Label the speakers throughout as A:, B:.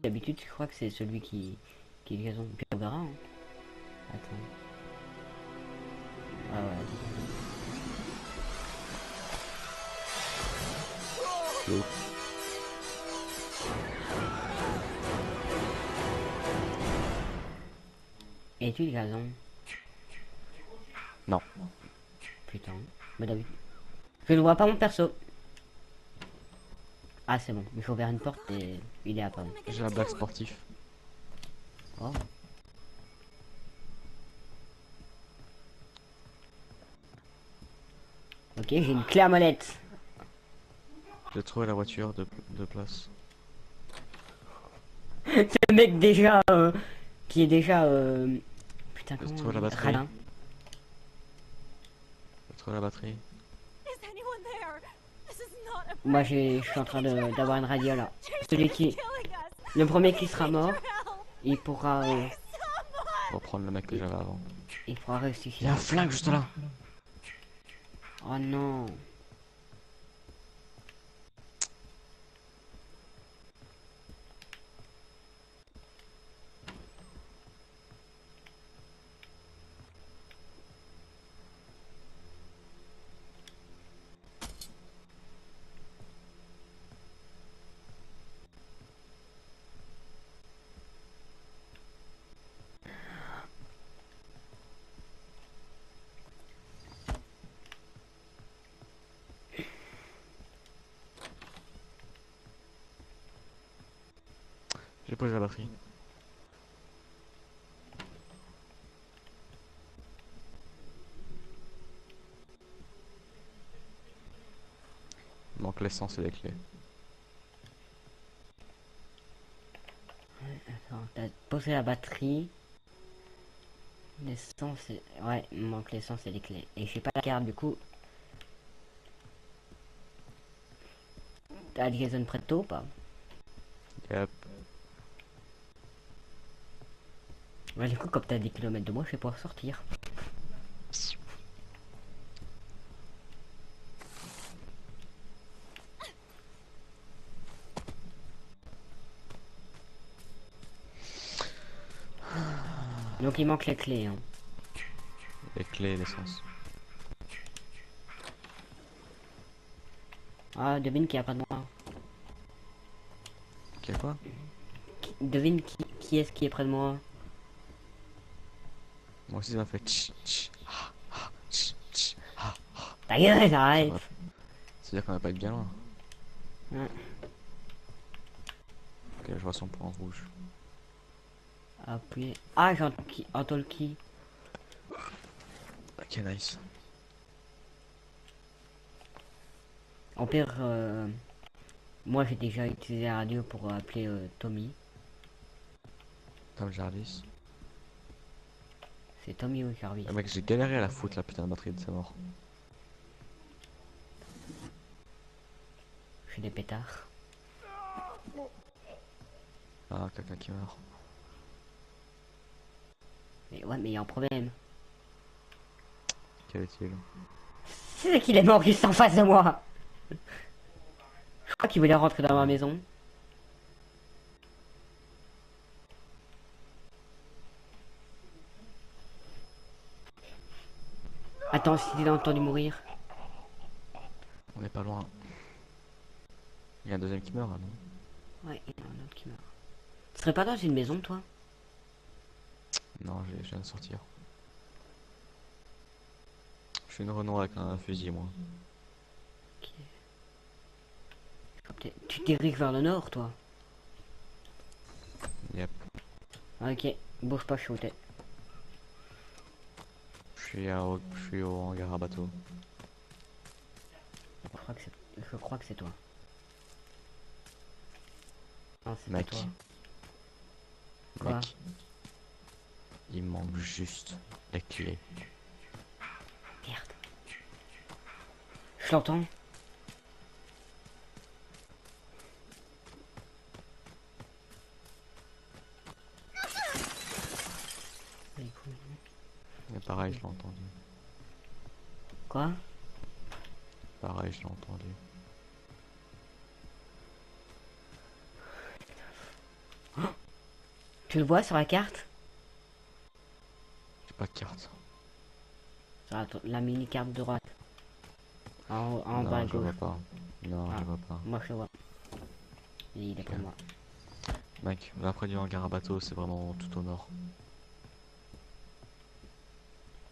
A: D'habitude, je crois que c'est celui qui est gazon. Puis on verra. Hein. Attends. Ah ouais.
B: L'eau.
A: Et tu le gazon?
B: Non.
A: Putain. Mais d'habitude. Je ne vois pas mon perso. Ah c'est bon. Il faut ouvrir une porte et il est à pomme.
B: J'ai un black sportif.
A: Oh. Ok, j'ai une clé à molette.
B: J'ai trouvé la voiture de place.
A: Ce mec déjà qui est déjà putain
B: J'ai
A: comment
B: trouvé
A: on
B: la
A: dit
B: batterie.
A: radin.
B: J'ai trouvé la batterie.
A: Moi je suis en train d'avoir une radio là. Celui qui le premier qui sera mort, il pourra
B: Reprendre le mec que j'avais avant.
A: il pourra
B: Il y
A: ressusciter.
B: a un flingue juste là.
A: Oh non.
B: J'ai posé la batterie. Il manque l'essence et les clés.
A: Attends, t'as posé la batterie. L'essence et... ouais, il me manque l'essence et les clés. Et j'ai pas la carte du coup. T'as Jason près de toi ou pas?
B: Yep.
A: Ouais, du coup, comme t'as 10 km de moi, je vais pouvoir sortir. Donc il manque les clés. Hein.
B: Les clés et l'essence.
A: Ah, devine qui a pas de moi.
B: Quel quoi?
A: Devine qui est-ce qui est près de moi.
B: Moi aussi ça m'a fait tch tch.
A: Ta gueule,
B: Ça
A: arrête.
B: va- C'est-à-dire qu'on va pas être bien loin.
A: Hein.
B: Ok, je vois son point rouge.
A: Appuyez. Ah, j'ai un talkie.
B: Ok, nice.
A: En pire, moi j'ai déjà utilisé la radio pour appeler Tommy.
B: Tom Jarvis.
A: C'est Tommy ou Jarvis.
B: Ah, mec, j'ai galéré à la foutre la putain de batterie de sa mort.
A: Je suis des pétards.
B: Ah, quelqu'un qui meurt.
A: Mais ouais, mais il y a un problème.
B: Quel est-il?
A: C'est qu'il est mort juste en face de moi. Je crois qu'il voulait rentrer dans ma maison. Attends, si t'es entendu mourir.
B: On n'est pas loin. Il y a un deuxième qui meurt, là, non?
A: Ouais, il y en a un autre qui meurt. Tu serais pas dans une maison, toi?
B: Non, je viens de sortir. Je suis une Renault avec un fusil, moi.
A: Ok. Tu te diriges vers le nord, toi?
B: Yep.
A: Ok, bouge pas, je suis au tête.
B: Je suis au hangar à bateau.
A: Je crois que c'est toi. Non, c'est pas
B: Mec.
A: toi. Quoi?
B: Mec. Il manque juste les clés.
A: Merde. Je l'entends.
B: Mais pareil, je l'ai entendu.
A: Quoi?
B: Pareil, je l'ai entendu.
A: Tu le vois sur la carte?
B: J'ai pas de carte.
A: Sur la mini carte de droite. En bas à
B: Non, je le
A: gauche.
B: vois pas. Non, je
A: Ah,
B: le vois pas.
A: moi je le vois. Et il est pour
B: Ok.
A: moi.
B: Mec, là près du hangar à bateau, c'est vraiment tout au nord.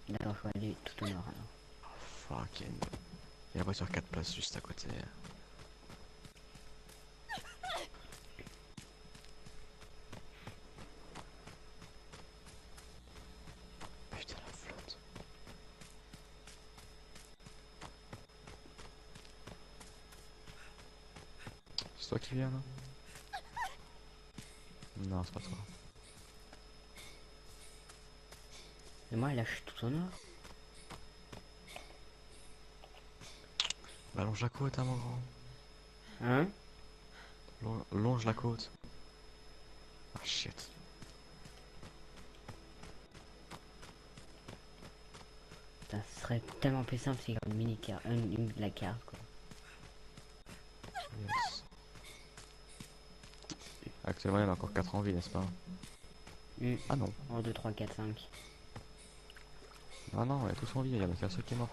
A: D'accord, je vais aller tout au nord alors.
B: Fucking. Il y a la voiture 4 places juste à côté. Putain, la flotte. C'est toi qui viens là? Non, c'est pas toi.
A: Et moi là je suis tout au nord.
B: Bah longe la côte, hein, mon grand.
A: Hein?
B: Longe la côte. Ah shit.
A: Ça serait tellement plus simple si une mini carte, la carte quoi.
B: Yes. Actuellement, il y en a encore 4 en vie, n'est-ce pas? Ah non.
A: 1, 2, 3, 4, 5.
B: Ah non, il y a tous en vie, il y en a qu'un seul qui est mort.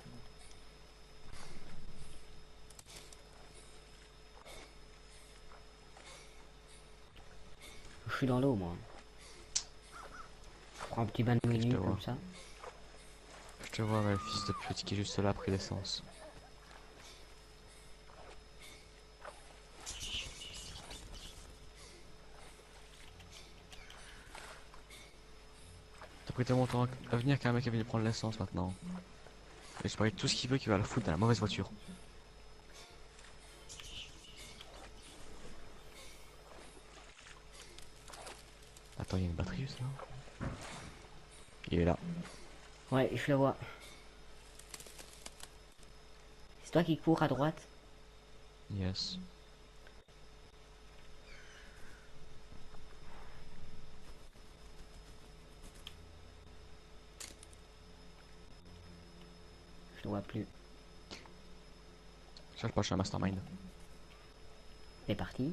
A: Je suis dans l'eau moi. Je prends un petit bain de
B: Je te
A: minutes
B: vois.
A: comme ça.
B: Je te vois, mais le fils de pute qui est juste là, a pris l'essence. T'as pris tellement longtemps à venir qu'un mec est venu prendre l'essence maintenant. Et je parie tout ce qu'il veut qu'il va la foutre dans la mauvaise voiture. Attends, il y a une batterie juste là. Il est là.
A: Ouais, je le vois. C'est toi qui cours à droite?
B: Yes.
A: Je le vois plus.
B: Cherche pas, je suis un mastermind.
A: C'est parti.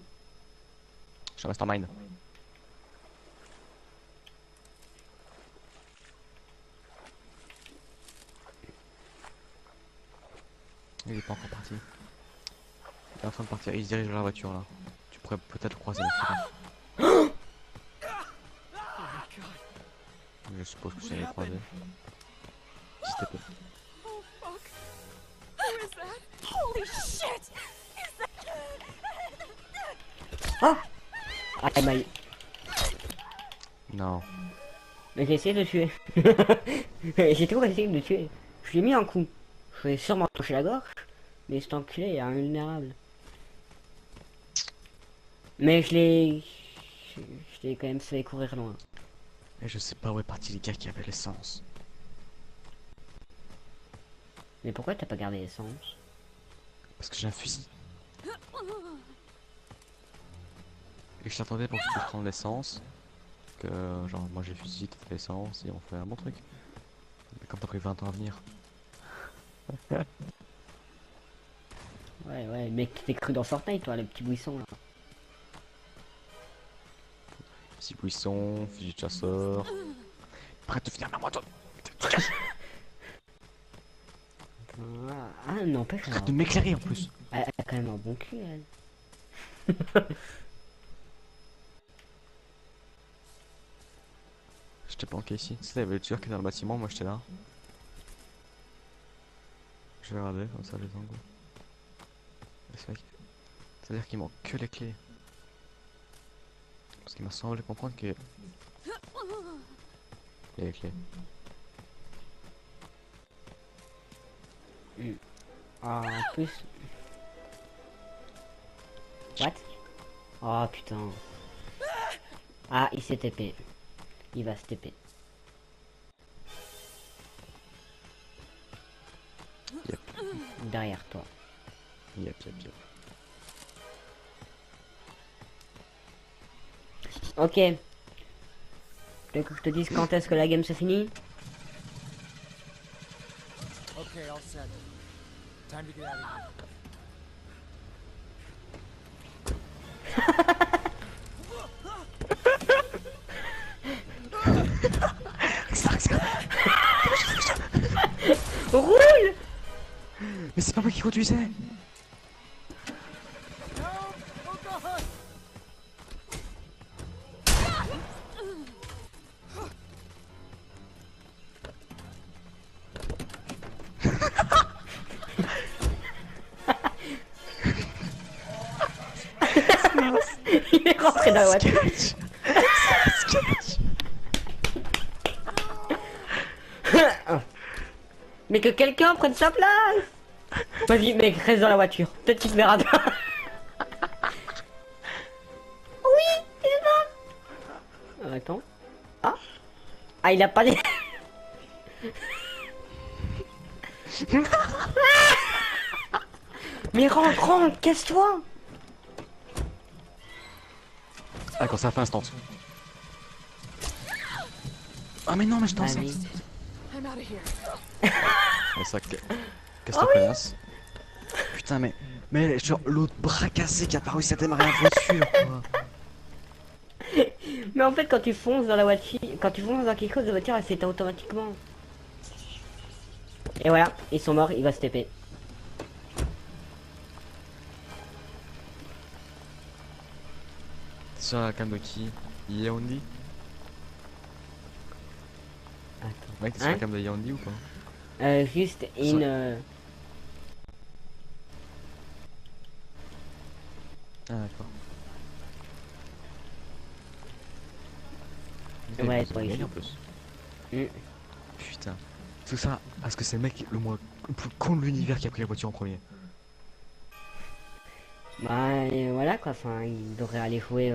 B: Je suis un mastermind. Il est pas encore parti. Il est en train de partir, il se dirige vers la voiture là. Tu pourrais peut-être le croiser dans Je suppose que c'est les croiser. Si t'es peu.
C: Oh fuck! Who is that? Holy shit!
A: Ah! Ah, il m'a...
B: Non.
A: Mais j'ai essayé de le tuer. J'ai toujours essayé de le tuer. Je lui ai mis un coup. Je vais sûrement toucher la gorge. Mais cet enculé est invulnérable. Mais je l'ai... Je l'ai quand même fait courir loin.
B: Et je sais pas où est parti les gars qui avaient l'essence.
A: Mais pourquoi t'as pas gardé l'essence?
B: Parce que j'ai un fusil. Et je t'attendais pour que tu puisses prendre l'essence. Que genre moi j'ai le fusil, t'as fait l'essence et on fait un bon truc. Mais comme t'as pris 20 ans à venir.
A: Ouais, mec, t'es cru dans Fortnite, toi, le petit buisson, là.
B: Petit buisson, fusil de chasseur. Prêt de finir ma moto.
A: N'empêche,
B: Arrête de m'éclairer en plus.
A: elle a quand même un bon cul, elle.
B: Je t'ai planqué ici. Tu sais, il y avait le tueur qui est dans le bâtiment, moi j'étais là. Je vais regarder comme ça les angles. C'est-à-dire qu'il manque que les clés. Parce qu'il m'a semblé comprendre que... Il y a les clés.
A: Ah, en plus... What? Oh, putain. Ah, il s'est TP. Il va se TP.
B: Yep.
A: Derrière toi.
B: Yep.
A: Ok. Tu veux que je te dise quand est-ce que la game se finit?
D: Okay, all set. Time to get out of here.
B: pas moi qui conduisais.
D: Help! Oh God!
A: Il est rentré dans la voiture.
B: Sketch. Sketch.
A: Mais que quelqu'un prenne sa place. Vas-y mec, reste dans la voiture. Peut-être qu'il te verra bien. Oui, il est là. Attends. Ah. Ah, il a pas les... Mais rentre, rentre, casse-toi.
B: Ah, quand ça fait instant. Ah mais non, mais je t'en sais.
A: Allez.
C: I'm out of here.
B: Mais ça, casse-toi connasse. Putain, mais genre l'autre bras cassé qui a pas réussi à démarrer la voiture, quoi.
A: Mais en fait, quand tu fonces dans la voiture, quand tu fonces dans quelque chose, la voiture elle s'éteint automatiquement. Et voilà, ils sont morts, il va se TP.
B: Sur la cam de qui? Yeondi?
A: Attends.
B: Mec, t'es sur la cam de Yeondi ou pas?
A: Juste
B: Sur-
A: une...
B: Ah d'accord.
A: Ouais,
B: Ils ont
A: pas
B: gagné
A: ici.
B: en plus.
A: Mm.
B: Putain. Tout ça, parce que c'est le mec le plus con de l'univers qui a pris la voiture en premier.
A: Bah voilà quoi, enfin il devrait aller jouer...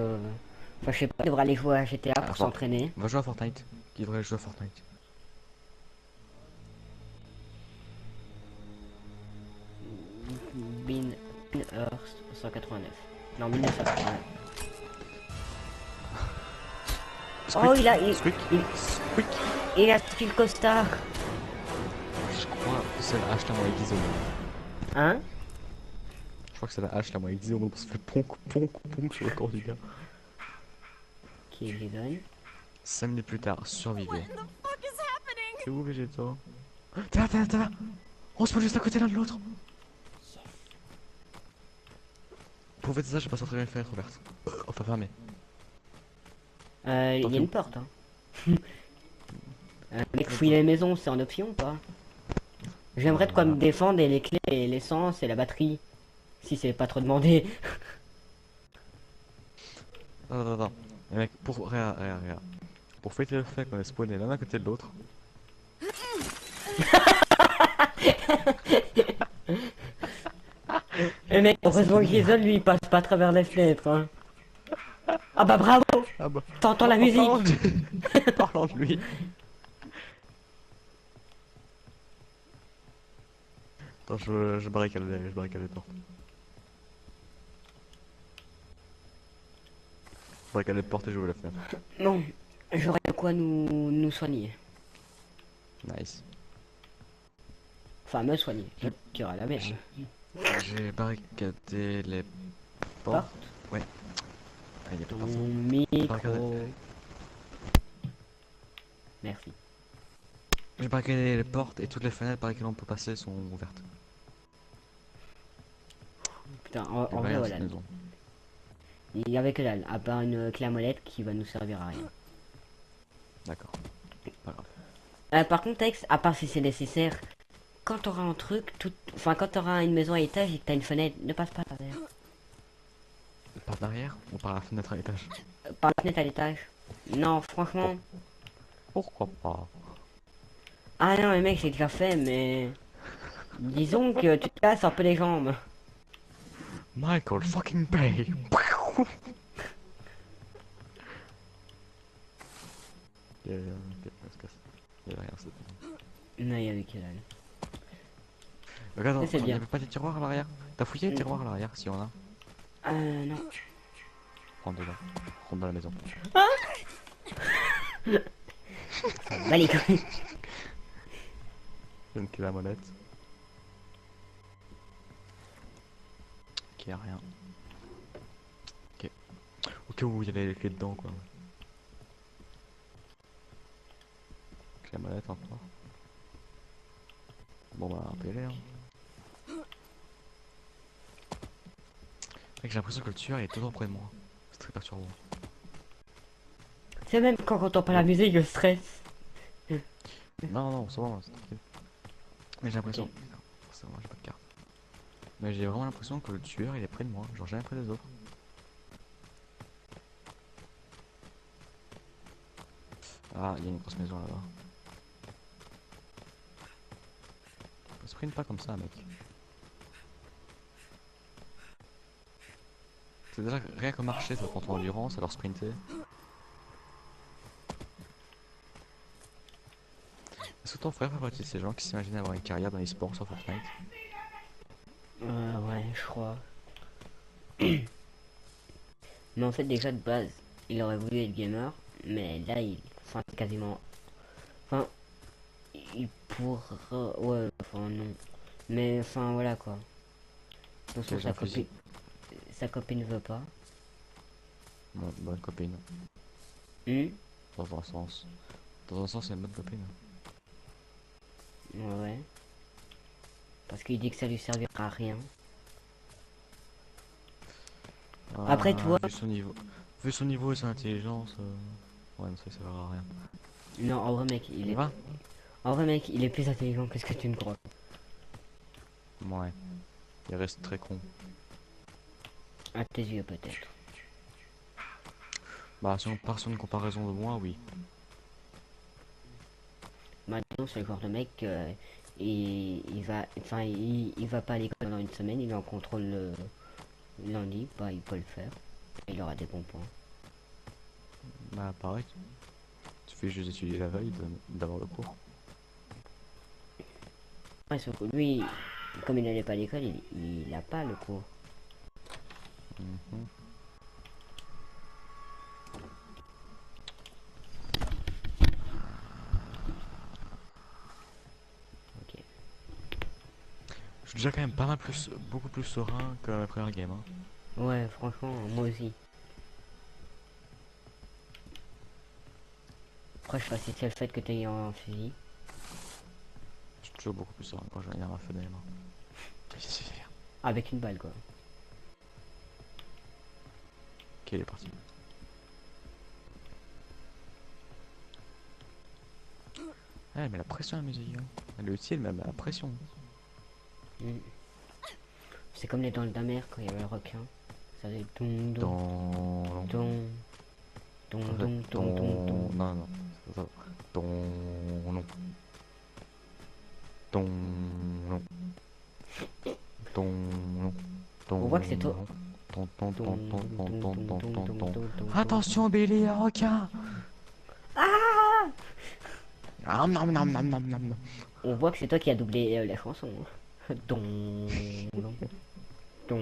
A: Enfin je sais pas, il devrait aller jouer à GTA pour
B: Ah,
A: s'entraîner.
B: On va jouer à Fortnite. Qui devrait jouer à Fortnite?
A: Bin Earth 189. Non, 1989. Oh, il a...
B: Squeak.
A: il-
B: Squeak.
A: Il a style costard.
B: Je crois que c'est la hache la moins aiguisée au monde.
A: Hein?
B: Je crois que c'est la hache la moins aiguisée au monde parce que ça fait ponk, ponk, ponk sur le corps du gars.
A: Qui les donne?
B: 5 minutes plus tard, survivez.
C: What in the fuck is happening?
B: T'es où, Végéto? T'es là, t'es là. On se pose juste à côté l'un de l'autre. Pour fêter ça, j'ai passé à travers une fenêtre ouverte. Enfin fermée.
A: Il y a une porte, hein. Mec, fouiller les maisons, c'est en option ou pas? J'aimerais de quoi me défendre et les clés et l'essence et la batterie. Si c'est pas trop demandé.
B: Attends. Et mec, regarde. Pour fêter le fait qu'on est spawné l'un à côté de l'autre.
A: Le mec, heureusement que Jason lui il passe pas à travers les fenêtres, hein. Ah bah bravo!
B: Ah bah.
A: T'entends la musique?
B: Parlant de lui. Attends, je barricade les portes. Je barricade les portes et j'ouvre la fenêtre.
A: Non, j'aurais de quoi nous soigner.
B: Nice.
A: Enfin, me soigner. Je tire à la merde.
B: J'ai barricadé les
A: Porte.
B: portes. Ouais. Ah, y a pas de
A: Ton
B: porte.
A: micro. Merci.
B: J'ai barricadé les portes et toutes les fenêtres par lesquelles on peut passer sont ouvertes.
A: Putain,
B: Y a
A: en vrai,
B: rien dans
A: voilà.
B: cette maison.
A: Il y avait que dalle, à part une clé à molette qui va nous servir à rien.
B: D'accord. Pas grave.
A: Par contre, Tex, à part si c'est nécessaire, quand t'auras un truc, enfin quand t'auras une maison à étage et que t'as une fenêtre, ne passe pas par derrière.
B: Par derrière ou par la fenêtre à l'étage?
A: Par la fenêtre à l'étage. Non, franchement.
B: Pourquoi pas?
A: Ah non, mais mec, j'ai déjà fait, mais... Disons que tu te casses un peu les jambes.
B: Michael fucking Bay. Ok, on se casse. Il y avait rien, c'était.
A: Non, il y avait que dalle.
B: Regarde,
A: c'est
B: il y
A: bien.
B: avait pas des tiroirs à l'arrière? T'as fouillé les tiroirs à l'arrière si on a?
A: Non.
B: Rentre dedans. Rentre dans la maison.
A: Bah les couilles.
B: J'ai une clé à molette. Ok, y'a rien. Ok. Au cas où il y avait les clés dedans quoi. Clé à molette encore. Bon bah, appelez-les hein. J'ai l'impression que le tueur est toujours près de moi. C'est très perturbant.
A: C'est même quand on entend pas la musique, je stresse.
B: Non, non, ça va, c'est tranquille. Mais j'ai l'impression.
A: Ok.
B: Non, forcément, j'ai pas de carte. Mais j'ai vraiment l'impression que le tueur il est près de moi, genre jamais près des autres. Ah, il y a une grosse maison là-bas. On sprint pas comme ça, mec. C'est déjà rien que marcher, ça prend ton endurance, alors sprinter. Est-ce que ton frère fait partie de ces gens qui s'imaginent avoir une carrière dans les sports sur Fortnite?
A: Ouais, je crois. Mais en fait, déjà de base, il aurait voulu être gamer, mais là, enfin, quasiment, enfin, il pourra, ouais, enfin, non. Mais, enfin, voilà, quoi. De toute façon,
B: J'ai un fusil.
A: sa copine veut pas.
B: Mon bonne copine.
A: Hmm.
B: Dans un sens. Dans un sens, c'est une bonne copine.
A: Ouais, ouais. Parce qu'il dit que ça lui servira à rien. Après, toi,
B: Vu son niveau et son intelligence, ouais, mais ça servira à rien.
A: non, en vrai, mec,
B: Il va?
A: en vrai, mec, il est plus intelligent que ce que tu ne crois.
B: Ouais. Il reste très con.
A: À tes yeux, peut-être.
B: Bah, si on part sur une comparaison de moi, oui.
A: Maintenant, c'est le genre de mec, il va, enfin, il va pas à l'école pendant une semaine, il est en contrôle le lundi, bah, il peut le faire. Il aura des bons points.
B: Bah, pareil. Tu fais juste étudier la veille d'avoir le cours.
A: Ouais, sauf que lui, comme il n'allait pas à l'école, il a pas le cours.
B: Mhm.
A: Ok.
B: Je suis déjà quand même pas mal plus, beaucoup plus serein que la première game. Hein.
A: Ouais, franchement, moi aussi. Après, je sais pas si c'est le fait que tu aies un fusil.
B: Je suis toujours beaucoup plus serein quand j'ai un feu dans les mains.
A: Avec une balle, quoi.
B: Ok, il est parti. Elle met la pression à la musique. Hein. Elle est utile, mais elle met la pression.
A: Mm. C'est comme les dents de la mer quand il y avait le requin. Ça faisait don don
B: Dans...
A: don don
B: En fait,
A: don don don don.
B: Non, non. C'est ça. Ton... Non. Ton... Non. Ton... Non.
A: On voit que c'est toi.
B: Ton... Ton...
A: Don
B: Ton... Ton...
A: don
B: Ton...
A: don
B: Ton...
A: don
B: Ton...
A: don
B: Ton...
A: don
B: Ton...
A: don don.
B: Attention, Billy, un requin! Ah, nom, nom, nom, nom, nom, nom.
A: On voit que c'est toi qui as doublé la chanson. Don don don.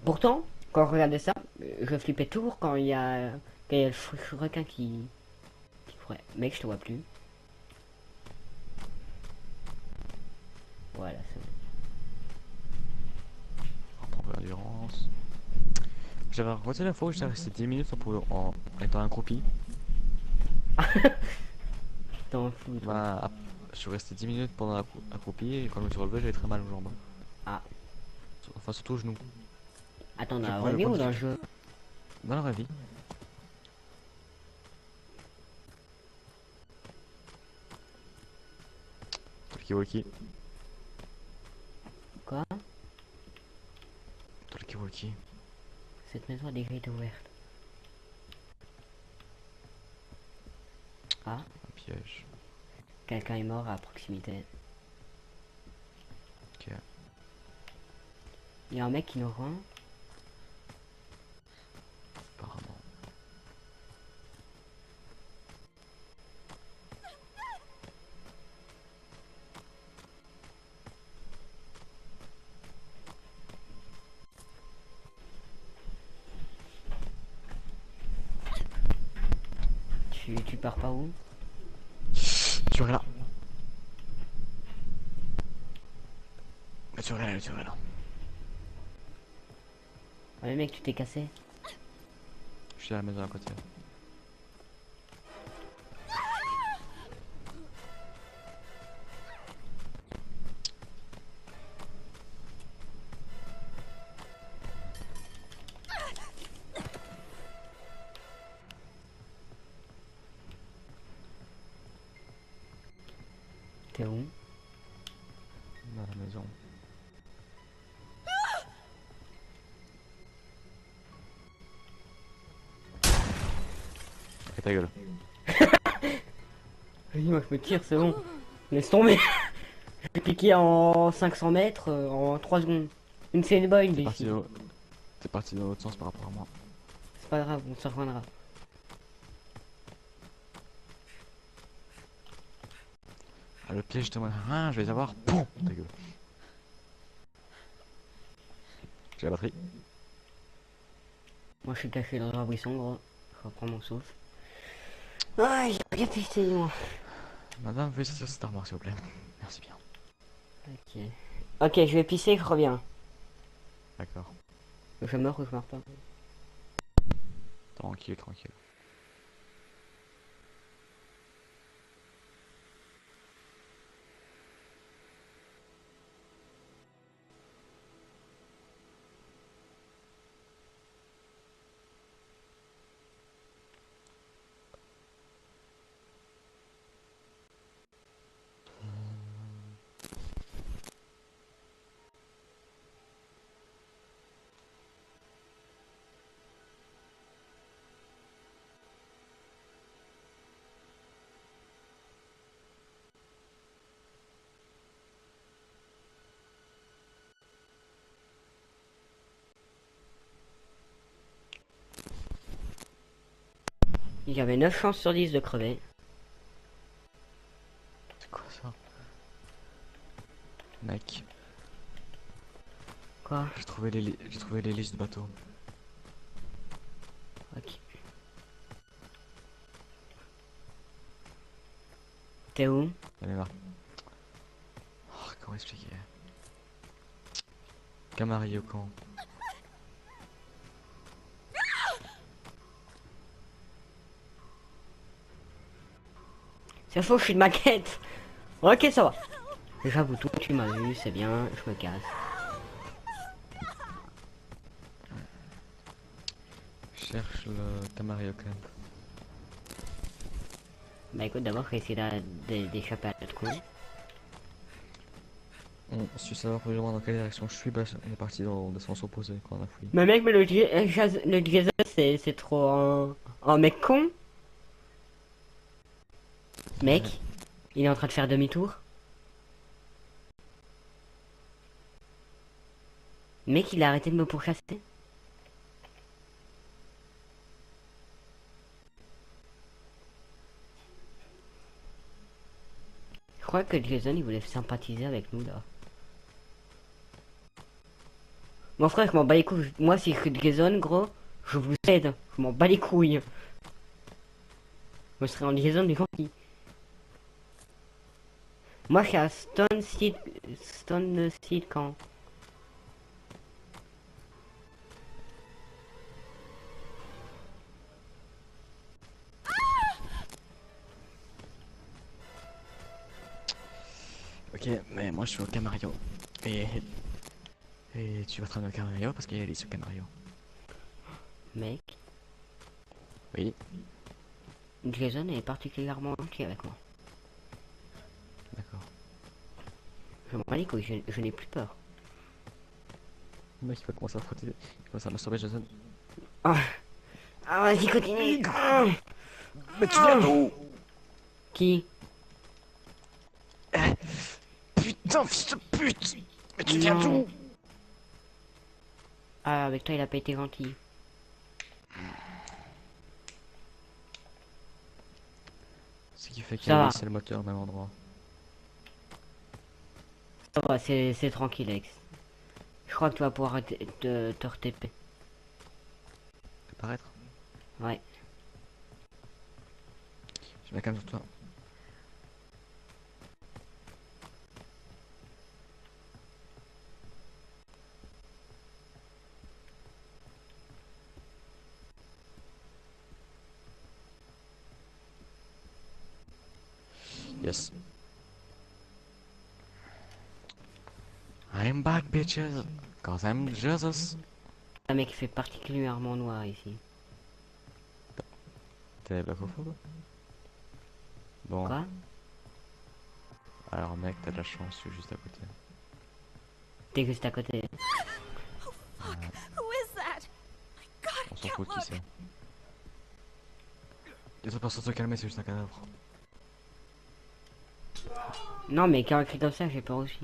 A: Pourtant, quand je regardais ça, je flippais toujours quand il y a le requin qui courait. Mec, je te vois plus. Voilà, c'est bon.
B: On prend l'endurance. J'avais regardé la fois où j'étais resté 10 minutes en étant accroupi.
A: T'en fous, toi.
B: Bah, je suis resté 10 minutes pendant accroupi et quand je me suis relevé, j'avais très mal aux jambes.
A: Ah,
B: Enfin, surtout aux genoux.
A: attends, dans
B: Je
A: la
B: prends le
A: vraie vie ou
B: point
A: dans le
B: de-
A: jeu?
B: Dans la vraie vie. Talkie-walkie.
A: Quoi?
B: Talkie-walkie.
A: Cette maison a déjà été ouverte. Ah,
B: Un piège.
A: quelqu'un est mort à proximité.
B: Ok.
A: Il y a un mec qui nous rend.
B: Apparemment.
A: Tu pars pas où?
B: Tu es là. Tu es là, tu es là.
A: Ah mais mec, tu t'es cassé.
B: Je suis à la maison à côté.
A: T'es où?
B: Dans la maison. Et ta gueule.
A: Oui, moi je me tire, c'est bon. Laisse tomber. J'ai cliqué en 500 mètres en 3 secondes. Une scène boy,
B: T'es
A: les
B: parti,
A: filles.
B: t'es parti dans l'autre sens par rapport à moi.
A: C'est pas grave, on se rejoindra.
B: Ah, le piège de moi. Ah, je vais les avoir. Poum, ta gueule. J'ai la batterie.
A: Moi je suis caché dans un buisson, gros. Je reprends mon souffle. Ah, j'ai bien pissé, moi.
B: Madame, veuillez sortir cette armoire, s'il vous plaît. Merci bien.
A: Ok. Ok, je vais pisser, je reviens.
B: D'accord.
A: Je meurs ou je meurs pas?
B: Tranquille, tranquille.
A: Il y avait 9 chances sur 10 de crever.
B: C'est quoi ça? Mec,
A: Quoi?
B: j'ai trouvé l'hélice de bateau.
A: Ok. T'es où?
B: Elle est là. Oh, comment expliquer? Camari au camp.
A: C'est faux, je suis de maquette. Ok, ça va. J'avoue tout, tu m'as vu, c'est bien, je me casse.
B: Je cherche le Camari au camp.
A: Bah écoute, d'abord, je vais essayer d'échapper à notre con.
B: On suit savoir plus ou moins dans quelle direction je suis, bah on est parti dans le sens opposé quand on a fouillé.
A: Mais mec, mais le Jason, c'est trop un mec con. Mec, il est en train de faire demi-tour. Mec, il a arrêté de me pourchasser. Je crois que Jason, il voulait sympathiser avec nous, là. Mon frère, je m'en bats les couilles. Moi, si je suis Jason, gros, je vous aide. Je m'en bats les couilles. Je serai en Jason du gentil. Moi, je suis à Stone Seed quand.
B: Ok, mais moi je suis au Camario. Et, et tu vas te ramener au Camario parce qu'il y a l'hélice au Camario.
A: Mec,
B: Oui,
A: Jason est particulièrement gentil avec moi.
B: d'accord.
A: Je m'en bats les couilles, je n'ai plus peur.
B: Le mec il va commencer à frotter, il commence à masturber Jason.
A: Ah, vas-y, continue. Ah,
B: Mais tu viens d'où?
A: qui?
B: Putain, fils de pute! Mais tu viens
A: Non.
B: d'où?
A: Ah, avec toi, il a pas été gentil.
B: Ce qui fait qu'il
A: Ça
B: a
A: va.
B: laissé le moteur au même endroit.
A: Ça va, c'est tranquille, Alex. Je crois que tu vas pouvoir te re-TP.
B: Apparaître?
A: Ouais.
B: Je me calme sur toi. Yes. I'm back, bitches. Cause I'm Jesus.
A: Un mec qui fait particulièrement noir ici.
B: T'es blacophobe? Bon.
A: Quoi?
B: Alors mec, t'as de la chance, je suis juste à côté.
A: T'es juste à côté.
C: Fuck. Who is that? My God,
B: On
C: I
B: s'en
C: can't
B: fout de qui
C: look.
B: c'est. Les autres personnes se calmer, c'est juste un cadavre.
A: Non, mais quand écrit comme ça, j'ai peur aussi.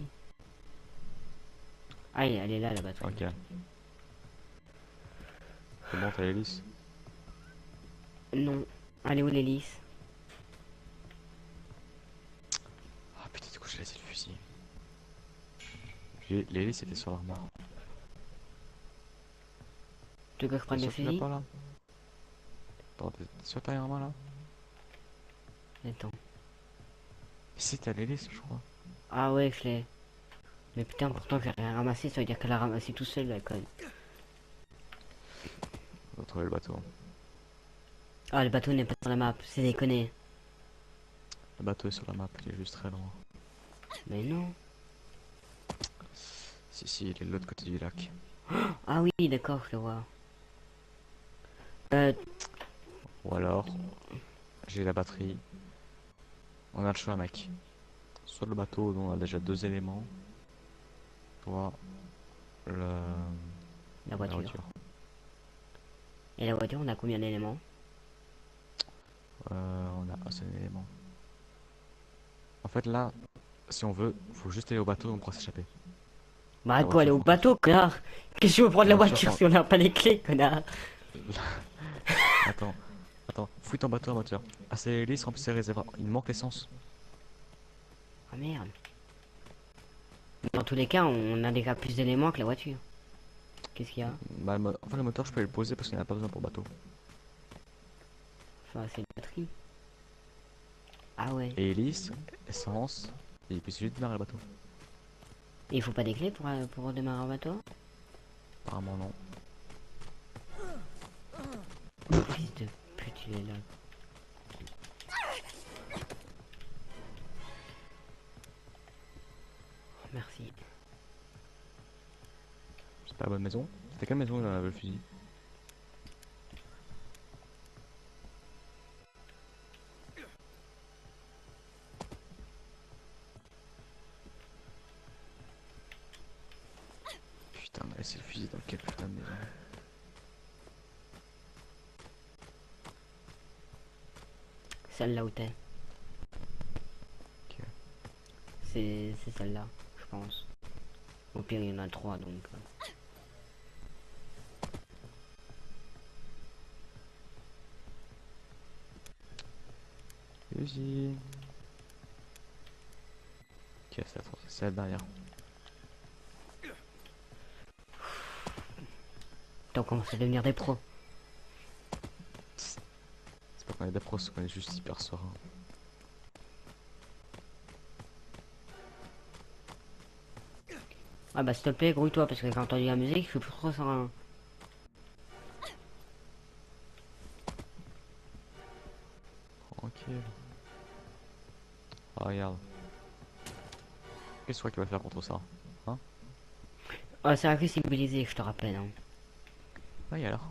A: Ah, elle est là, la batterie.
B: Ok. C'est bon, t'as l'hélice.
A: Non. Elle est où l'hélice?
B: Ah putain, du coup j'ai laissé le fusil. L'hélice était sur l'armoire.
A: Tu veux que je prenne
B: T'es
A: le
B: sûr que tu l'as
A: fusil?
B: pas là? Attends, t'es sûr que t'as rien là?
A: Attends.
B: Si t'as l'hélice, je crois.
A: Ah ouais, je l'ai. Mais putain, pourtant j'ai rien ramassé, ça veut dire qu'elle a ramassé tout seul, la conne.
B: On va trouver le bateau.
A: Ah, le bateau n'est pas sur la map, c'est déconné.
B: Le bateau est sur la map, il est juste très loin.
A: Mais non.
B: Si, il est de l'autre côté du lac.
A: Ah oui, d'accord, je le vois.
B: Ou alors, j'ai la batterie. On a le choix, mec. Soit le bateau dont on a déjà 2 éléments, soit
A: La voiture. Et la voiture, on a combien d'éléments?
B: On a un seul élément. En fait, là, si on veut, faut juste aller au bateau et on pourra s'échapper.
A: Bah,
B: La
A: arrête quoi, aller
B: voiture,
A: au bateau, connard! Qu'est-ce que tu veux prendre la
B: La voiture,
A: voiture
B: sans-
A: si on n'a pas les clés, connard?
B: Attends, fouille ton bateau à moteur. Ah, c'est l'hélice, remplis ses réservoirs. Il me manque l'essence.
A: Ah merde. Dans tous les cas, on a déjà plus d'éléments que la voiture. Qu'est-ce qu'il y a?
B: Bah, enfin, le moteur, je peux le poser parce qu'il n'y en a pas besoin pour le bateau.
A: Enfin, c'est la batterie. Ah ouais.
B: Et hélice, essence, et puis c'est juste démarrer le bateau.
A: Et il faut pas des clés pour redémarrer un bateau?
B: Apparemment, non.
A: Fils de pute, il est là. Oh, merci.
B: C'est pas la bonne maison. C'était quelle maison là, le fusil? Putain, mais c'est le fusil dans quelle putain de maison?
A: Celle-là où t'es.
B: Ok.
A: C'est celle-là, je pense. Au pire, il y en a 3 donc.
B: Fusil. Ok, c'est celle derrière.
A: T'as commencé à devenir des pros.
B: C'est pas qu'on est des pros, c'est qu'on est juste hyper serein.
A: Ah bah s'il te plaît, grouille-toi parce que quand j'ai entendu la musique, je suis plus trop serein.
B: Tranquille. Ah, regarde. Qu'est-ce qu'il va faire contre ça? Hein?
A: Ah, c'est accessibilisé, je te rappelle. Hein.
B: Ouais, alors.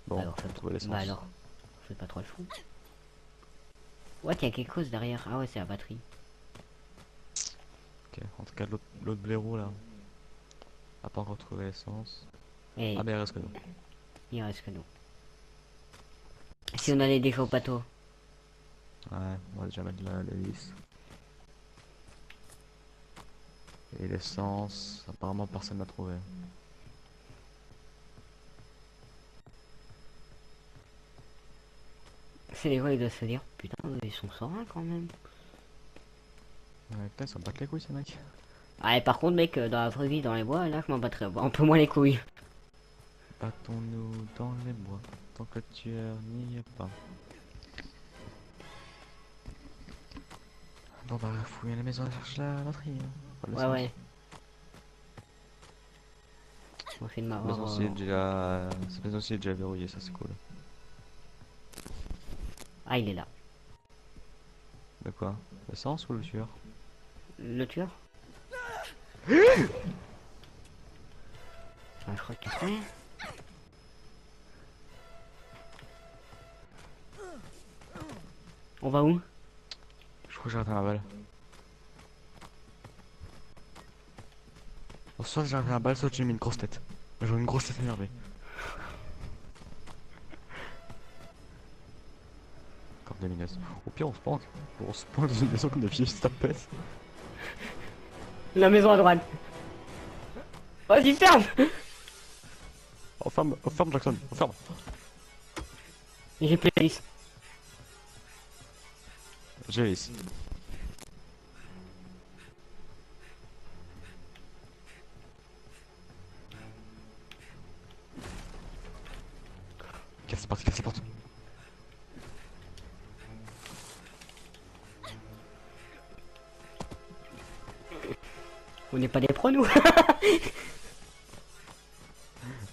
B: Bon,
A: alors,
B: on va trouver l'essence.
A: bah alors, fais pas trop le fou. Ouais, il y a quelque chose derrière. Ah ouais, c'est la batterie.
B: Ok, en tout cas, l'autre blaireau là a pas encore trouvé l'essence.
A: Et
B: Ah, mais il reste que nous.
A: il reste que nous. Si on allait déjà au bateau.
B: Ouais, on va déjà mettre l'hélice. Et l'essence, apparemment personne n'a trouvé.
A: C'est les voix, ils doivent se dire, putain, eux, ils sont sereins quand même.
B: Ouais, putain, ça me bat les couilles ces mecs.
A: Ah, et par contre, mec, dans la vraie vie, dans les bois, là, je m'en battrais un peu moins les couilles.
B: Battons-nous dans les bois, tant que le tueur n'y est pas. Bon bah, fouiller la maison, cherche la batterie. Hein. Pas
A: Ouais,
B: l'essence.
A: ouais. On fait de
B: Cette
A: m'avoir.
B: maison aussi est déjà... Cette maison aussi est déjà verrouillée, ça c'est cool.
A: Ah, il est là.
B: De quoi? L'essence ou le tueur?
A: Le tueur. Ah, je crois qu'il y a... On va où?
B: Je Faut que j'arrête ma balle. Bon, soit j'arrête ma balle, soit j'ai mis une grosse tête. J'ai une grosse tête énervée. Comme des mineuses. Au pire, on se planque. On se planque dans une maison comme des vieilles tapettes.
A: La maison à droite. Vas-y, ferme.
B: On ferme Jackson, on ferme.
A: J'ai plus la liste.
B: J'ai ici. Casse la porte, casse la porte.
A: On n'est pas des pros, nous.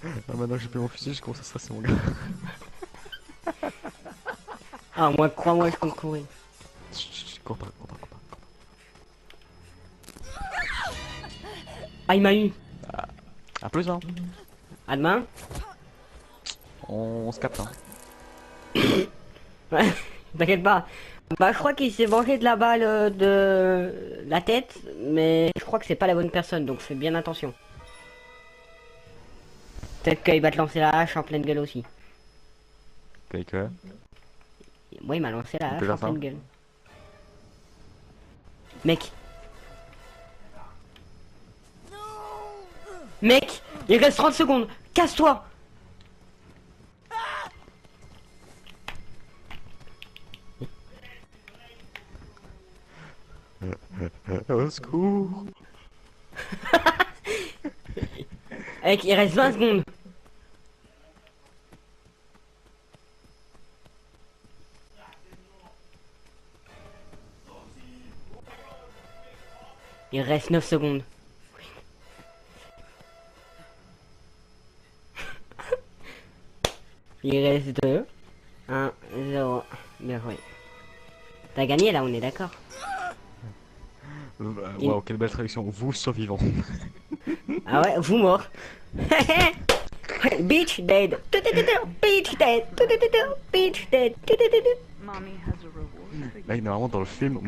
B: Ah, maintenant que j'ai pris mon fusil, je commence à stresser mon gars.
A: Ah, moi, crois-moi, je compte courir.
B: Chut, cours pas, cours pas, cours pas.
A: Ah, il m'a eu.
B: À plus, hein.
A: À demain.
B: On se capte, hein.
A: Ouais, t'inquiète pas. Bah, je crois qu'il s'est vengé de la balle de la tête, mais je crois que c'est pas la bonne personne, donc fais bien attention. Peut-être qu'il va te lancer la hache en pleine gueule aussi.
B: T'as quoi?
A: Moi, il m'a lancé la
B: On
A: hache
B: peut
A: en
B: faire ça.
A: pleine gueule. Mec. Mec, il reste 30 secondes. Casse-toi.
B: Au secours.
A: Mec, il reste 20 secondes. Il reste 9 secondes. Il reste 2. 1, 0. Bien joué. T'as gagné là, on est d'accord.
B: Waouh, quelle belle traduction. Vous survivants.
A: Ah ouais, vous mort. Beach dead. Beach dead. Beach dead.
C: Mommy has a reward for you.
B: Là, normalement, dans le film,